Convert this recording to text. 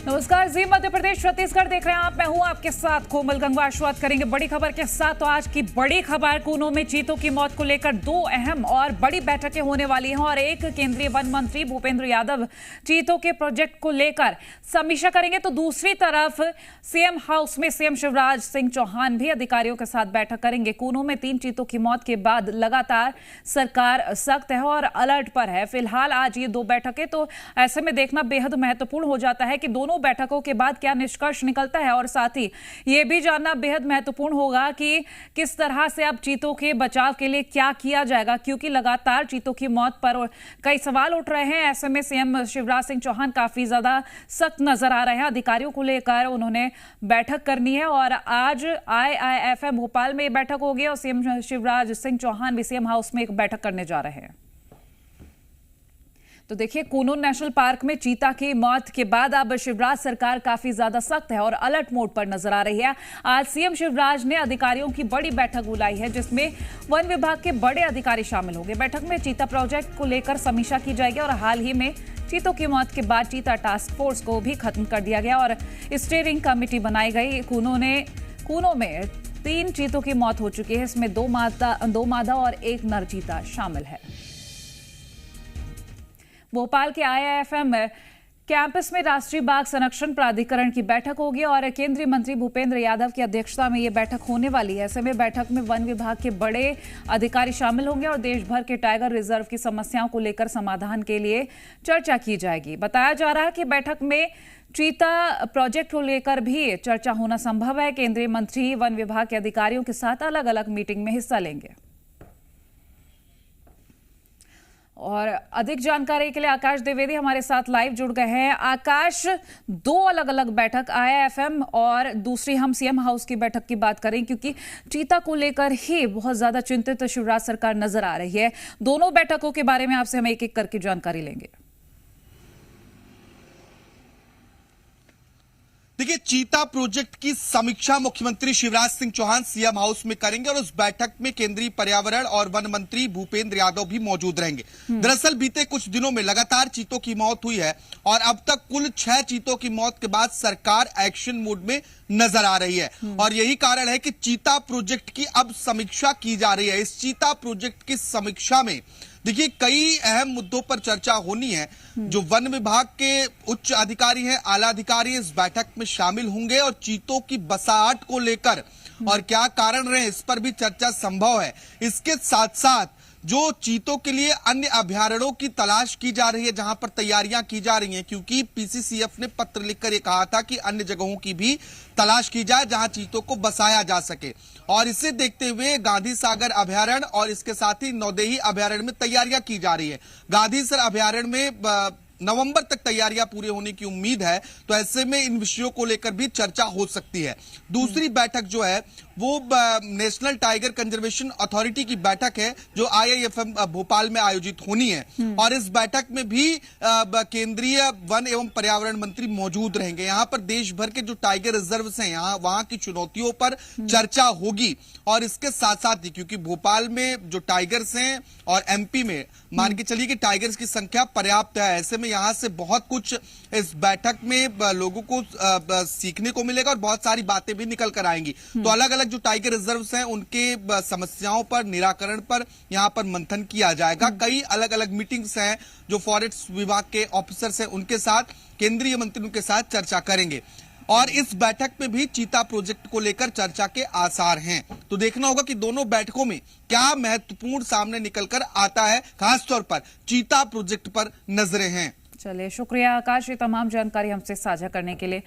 नमस्कार, जी मध्य प्रदेश छत्तीसगढ़ देख रहे हैं आप। मैं हूं आपके साथ कोमल गंगवा। शुरुआत करेंगे बड़ी खबर के साथ। तो आज की बड़ी खबर, कूनो में चीतों की मौत को लेकर दो अहम और बड़ी बैठकें होने वाली हैं और एक केंद्रीय वन मंत्री भूपेंद्र यादव चीतों के प्रोजेक्ट को लेकर समीक्षा करेंगे। तो दूसरी तरफ सीएम हाउस में सीएम शिवराज सिंह चौहान भी अधिकारियों के साथ बैठक करेंगे। कूनो में 3 चीतों की मौत के बाद लगातार सरकार सख्त है और अलर्ट पर है। फिलहाल आज ये 2 बैठकें, तो ऐसे में देखना बेहद महत्वपूर्ण हो जाता है कि दोनों बैठकों के बाद क्या निष्कर्ष निकलता है और साथ ही यह भी जानना बेहद महत्वपूर्ण होगा कि किस तरह से अब चीतों के बचाव के लिए क्या किया जाएगा, क्योंकि लगातार चीतों की मौत पर कई सवाल उठ रहे हैं। ऐसे में सीएम शिवराज सिंह चौहान काफी ज्यादा सख्त नजर आ रहे हैं। अधिकारियों को लेकर उन्होंने बैठक करनी है और आज IIFM भोपाल में बैठक होगी और सीएम शिवराज सिंह चौहान भी सीएम हाउस में एक बैठक करने जा रहे हैं। तो देखिए, कूनो नेशनल पार्क में चीता की मौत के बाद अब शिवराज सरकार काफी ज्यादा सख्त है और अलर्ट मोड पर नजर आ रही है। आज सीएम शिवराज ने अधिकारियों की बड़ी बैठक बुलाई है जिसमें वन विभाग के बड़े अधिकारी शामिल होंगे। बैठक में चीता प्रोजेक्ट को लेकर समीक्षा की जाएगी और हाल ही में चीतों की मौत के बाद चीता टास्क फोर्स को भी खत्म कर दिया गया और स्टीयरिंग कमेटी बनाई गई। कूनो में 3 चीतों की मौत हो चुकी है। इसमें 2 मादा और 1 नर चीता शामिल है। भोपाल के IIFM कैंपस में राष्ट्रीय बाघ संरक्षण प्राधिकरण की बैठक होगी और केंद्रीय मंत्री भूपेंद्र यादव की अध्यक्षता में यह बैठक होने वाली है। ऐसे में बैठक में वन विभाग के बड़े अधिकारी शामिल होंगे और देश भर के टाइगर रिजर्व की समस्याओं को लेकर समाधान के लिए चर्चा की जाएगी। बताया जा रहा है कि बैठक में चीता प्रोजेक्ट को लेकर भी चर्चा होना संभव है। केंद्रीय मंत्री वन विभाग के अधिकारियों के साथ अलग अलग मीटिंग में हिस्सा लेंगे। और अधिक जानकारी के लिए आकाश द्विवेदी हमारे साथ लाइव जुड़ गए हैं। आकाश, 2 अलग अलग बैठक, IIFM और दूसरी हम सीएम हाउस की बैठक की बात करें, क्योंकि चीता को लेकर ही बहुत ज्यादा चिंतित शिवराज सरकार नजर आ रही है। दोनों बैठकों के बारे में आपसे हम एक एक करके जानकारी लेंगे। देखिए, चीता प्रोजेक्ट की समीक्षा मुख्यमंत्री शिवराज सिंह चौहान सीएम हाउस में करेंगे और उस बैठक में केंद्रीय पर्यावरण और वन मंत्री भूपेंद्र यादव भी मौजूद रहेंगे। दरअसल बीते कुछ दिनों में लगातार चीतों की मौत हुई है और अब तक कुल 6 चीतों की मौत के बाद सरकार एक्शन मोड में नजर आ रही है और यही कारण है कि चीता प्रोजेक्ट की अब समीक्षा की जा रही है। इस चीता प्रोजेक्ट की समीक्षा में देखिए कई अहम मुद्दों पर चर्चा होनी है। जो वन विभाग के उच्च अधिकारी हैं, आला अधिकारी इस बैठक में शामिल होंगे और चीतों की बसाहट को लेकर और क्या कारण रहे इस पर भी चर्चा संभव है। इसके साथ साथ जो चीतों के लिए अन्य अभयारण्यों की तलाश की जा रही है, जहां पर तैयारियां की जा रही हैं, क्योंकि PCCF ने पत्र लिखकर यह कहा था कि अन्य जगहों की भी तलाश की जाए जहां चीतों को बसाया जा सके। और इसे देखते हुए गांधी सागर अभयारण्य और इसके साथ ही नौदेही अभयारण्य में तैयारियां की जा रही है। गांधी सागर अभयारण्य में नवंबर तक तैयारियां पूरी होने की उम्मीद है, तो ऐसे में इन विषयों को लेकर भी चर्चा हो सकती है। दूसरी बैठक जो है वो नेशनल टाइगर कंजर्वेशन अथॉरिटी की बैठक है जो IIFM भोपाल में आयोजित होनी है और इस बैठक में भी केंद्रीय वन एवं पर्यावरण मंत्री मौजूद रहेंगे। यहां पर देश भर के जो टाइगर रिजर्व हैं, यहाँ वहां की चुनौतियों पर चर्चा होगी और इसके साथ साथ ही क्योंकि भोपाल में जो टाइगर्स हैं और MP में मान के चलिए कि टाइगर्स की संख्या पर्याप्त है, ऐसे में यहां से बहुत कुछ इस बैठक में लोगों को सीखने को मिलेगा और बहुत सारी बातें भी निकल कर आएंगी। तो अलग अलग जो टाइगर रिजर्व्स हैं उनके समस्याओं पर, निराकरण पर यहां पर मंथन किया जाएगा। कई अलग अलग मीटिंग्स हैं जो फॉरेस्ट विभाग के ऑफिसर्स हैं उनके साथ, केंद्रीय मंत्रियों के साथ चर्चा करेंगे और इस बैठक में भी चीता प्रोजेक्ट को लेकर चर्चा के आसार हैं। तो देखना होगा कि दोनों बैठकों में क्या महत्वपूर्ण सामने निकलकर आता है, खासतौर पर चीता प्रोजेक्ट पर नजरें हैं। चलिए, शुक्रिया आकाश, ये तमाम जानकारी हमसे साझा करने के लिए।